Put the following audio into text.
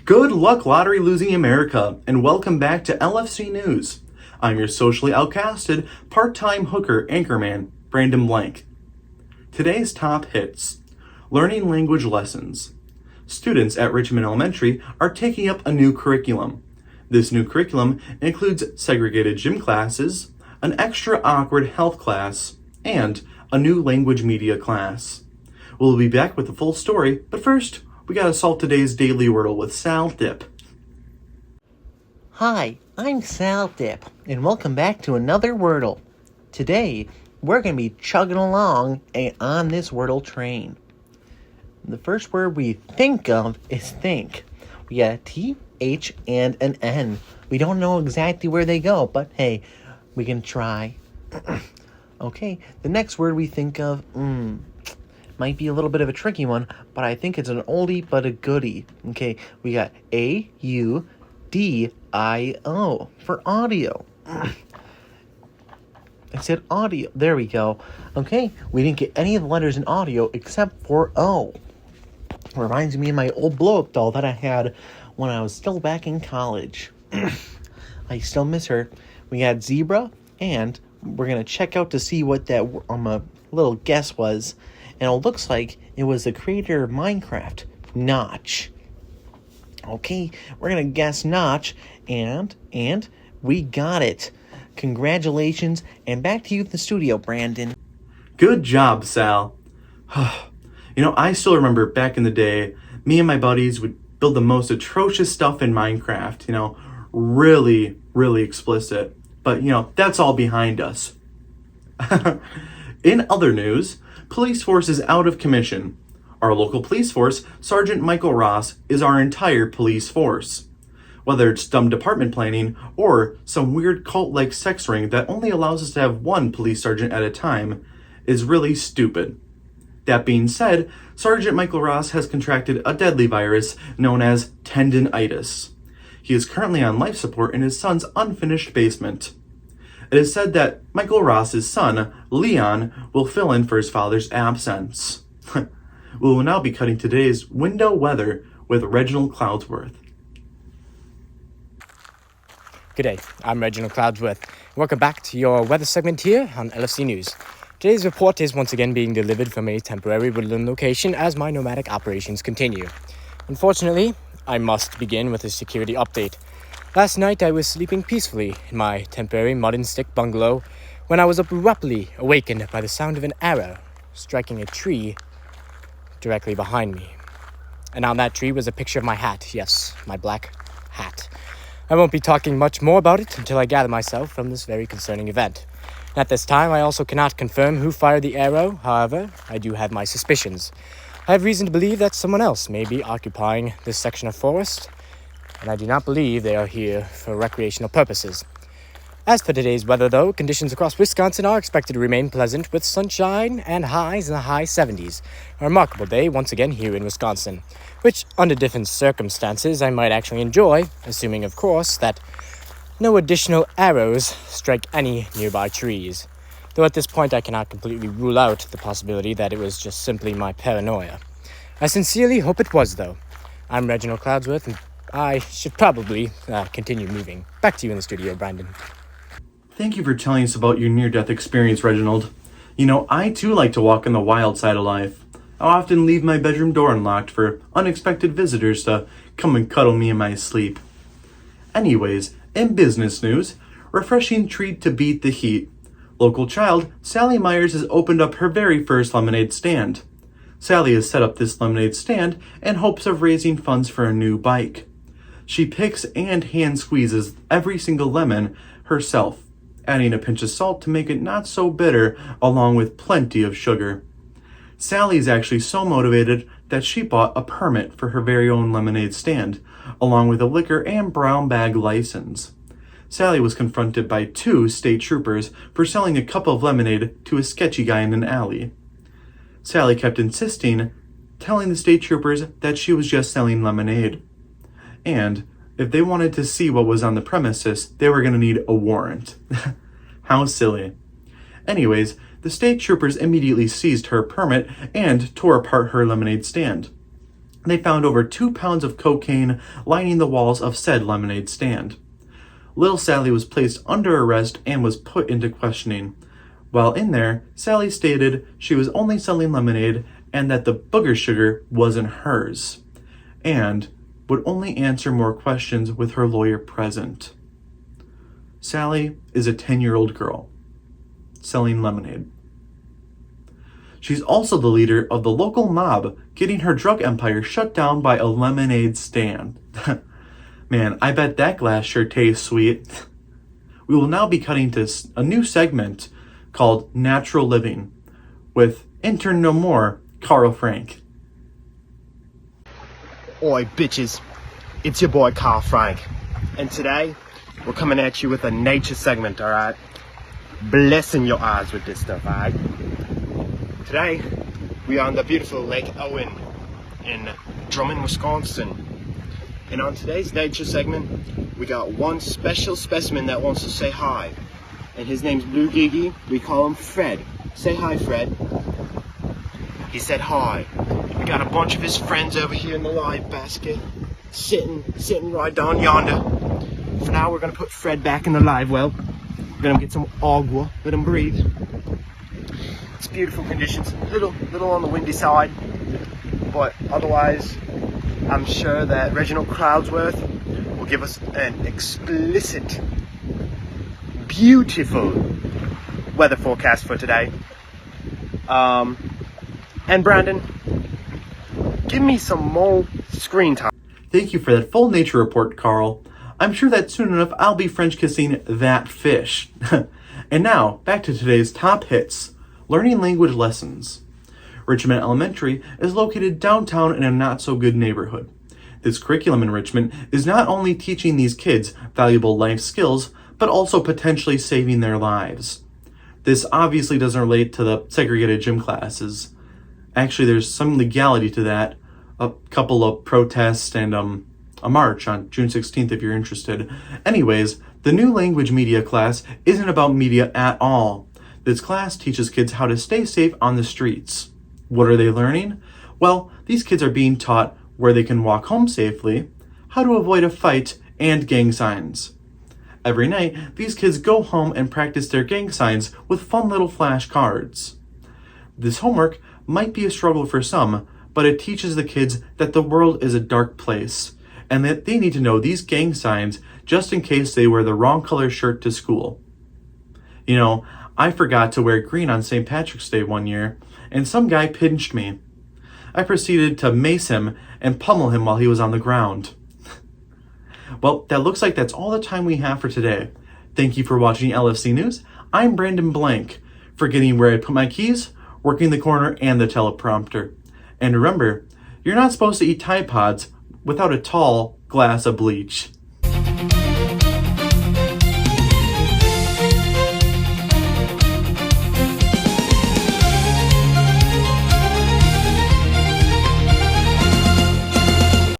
Good luck lottery losing America, and welcome back to LFC News. I'm your socially outcasted, part-time hooker anchorman, Brandon Blank. Today's top hits. Learning language lessons. Students at Richmond Elementary are taking up a new curriculum. This new curriculum includes segregated gym classes, an extra awkward health class, and a new language media class. We'll be back with the full story, but first, we gotta solve today's daily wordle with Sal Dip. Hi, I'm Sal Dip, and welcome back to another Wordle. Today, we're going to be chugging along on this Wordle train. The first word we think of is think. We got a T, H, and an N. We don't know exactly where they go, but hey, we can try. Okay, the next word we think of, might be a little bit of a tricky one, but I think it's an oldie but a goodie. Okay, we got AUDIO for audio. I said audio. There we go. Okay, we didn't get any of the letters in audio except for O. Reminds me of my old blow-up doll that I had when I was still back in college. I still miss her. We got zebra, and we're going to check out to see what that little guess was. And it looks like it was the creator of Minecraft, Notch. Okay, we're going to guess Notch, and we got it. Congratulations, and back to you in the studio, Brandon. Good job, Sal. I still remember back in the day, me and my buddies would build the most atrocious stuff in Minecraft, really, really explicit. But, that's all behind us. In other news, police force is out of commission. Our local police force, Sergeant Michael Ross, is our entire police force. Whether it's dumb department planning or some weird cult-like sex ring that only allows us to have one police sergeant at a time, is really stupid. That being said, Sergeant Michael Ross has contracted a deadly virus known as tendinitis. He is currently on life support in his son's unfinished basement. It is said that Michael Ross's son, Leon, will fill in for his father's absence. We will now be cutting today's window weather with Reginald Cloudsworth. Good day, I'm Reginald Cloudsworth. Welcome back to your weather segment here on LFC News. Today's report is once again being delivered from a temporary woodland location as my nomadic operations continue. Unfortunately, I must begin with a security update. Last night I was sleeping peacefully in my temporary mud and stick bungalow when I was abruptly awakened by the sound of an arrow striking a tree directly behind me. And on that tree was a picture of my hat. Yes, my black hat. I won't be talking much more about it until I gather myself from this very concerning event. And at this time, I also cannot confirm who fired the arrow. However, I do have my suspicions. I have reason to believe that someone else may be occupying this section of forest, and I do not believe they are here for recreational purposes. As for today's weather, though, conditions across Wisconsin are expected to remain pleasant with sunshine and highs in the high 70s. A remarkable day once again here in Wisconsin, which, under different circumstances, I might actually enjoy, assuming, of course, that no additional arrows strike any nearby trees. Though at this point I cannot completely rule out the possibility that it was just simply my paranoia. I sincerely hope it was, though. I'm Reginald Cloudsworth, and I should probably continue moving. Back to you in the studio, Brandon. Thank you for telling us about your near-death experience, Reginald. I too like to walk on the wild side of life. I often leave my bedroom door unlocked for unexpected visitors to come and cuddle me in my sleep. Anyways, in business news, refreshing treat to beat the heat. Local child, Sally Myers, has opened up her very first lemonade stand. Sally has set up this lemonade stand in hopes of raising funds for a new bike. She picks and hand squeezes every single lemon herself, adding a pinch of salt to make it not so bitter, along with plenty of sugar. Sally is actually so motivated that she bought a permit for her very own lemonade stand, along with a liquor and brown bag license. Sally was confronted by 2 state troopers for selling a cup of lemonade to a sketchy guy in an alley. Sally kept insisting, telling the state troopers that she was just selling lemonade. And if they wanted to see what was on the premises, they were going to need a warrant. How silly. Anyways, the state troopers immediately seized her permit and tore apart her lemonade stand. they found over 2 pounds of cocaine lining the walls of said lemonade stand. Little Sally was placed under arrest and was put into questioning. While in there, Sally stated she was only selling lemonade and that the booger sugar wasn't hers, and would only answer more questions with her lawyer present. Sally is a 10-year-old girl selling lemonade. She's also the leader of the local mob, getting her drug empire shut down by a lemonade stand. Man, I bet that glass sure tastes sweet. We will now be cutting to a new segment called Natural Living with intern no more, KARL Frank. Oi, bitches. It's your boy, KARL Frank. And today, we're coming at you with a nature segment, alright? Blessing your eyes with this stuff, alright? Today, we are on the beautiful Lake Owen in Drummond, Wisconsin. And on today's nature segment, we got one special specimen that wants to say hi. And his name's Blue Gigi. We call him Fred. Say hi, Fred. He said hi. We got a bunch of his friends over here in the live basket, sitting right down yonder. For now, we're gonna put Fred back in the live well. We're gonna get some agua, let him breathe. It's beautiful conditions, little on the windy side, but otherwise, I'm sure that Reginald Cloudsworth will give us an explicit, beautiful weather forecast for today. And Brandon, give me some more screen time. Thank you for that full nature report, Carl. I'm sure that soon enough I'll be French kissing that fish. And now, back to today's top hits. Learning language lessons. Richmond Elementary is located downtown in a not-so-good neighborhood. This curriculum in Richmond is not only teaching these kids valuable life skills, but also potentially saving their lives. This obviously doesn't relate to the segregated gym classes. Actually, there's some legality to that. A couple of protests and a march on June 16th if you're interested. Anyways, the new language media class isn't about media at all. This class teaches kids how to stay safe on the streets. What are they learning? Well, these kids are being taught where they can walk home safely, how to avoid a fight, and gang signs. Every night, these kids go home and practice their gang signs with fun little flashcards. This homework might be a struggle for some, but it teaches the kids that the world is a dark place, and that they need to know these gang signs just in case they wear the wrong color shirt to school. You know, I forgot to wear green on St. Patrick's Day one year, and some guy pinched me. I proceeded to mace him and pummel him while he was on the ground. Well, that looks like that's all the time we have for today. Thank you for watching LFC News. I'm Brandon Blank, forgetting where I put my keys, working the corner, and the teleprompter. And remember, you're not supposed to eat Tide Pods without a tall glass of bleach.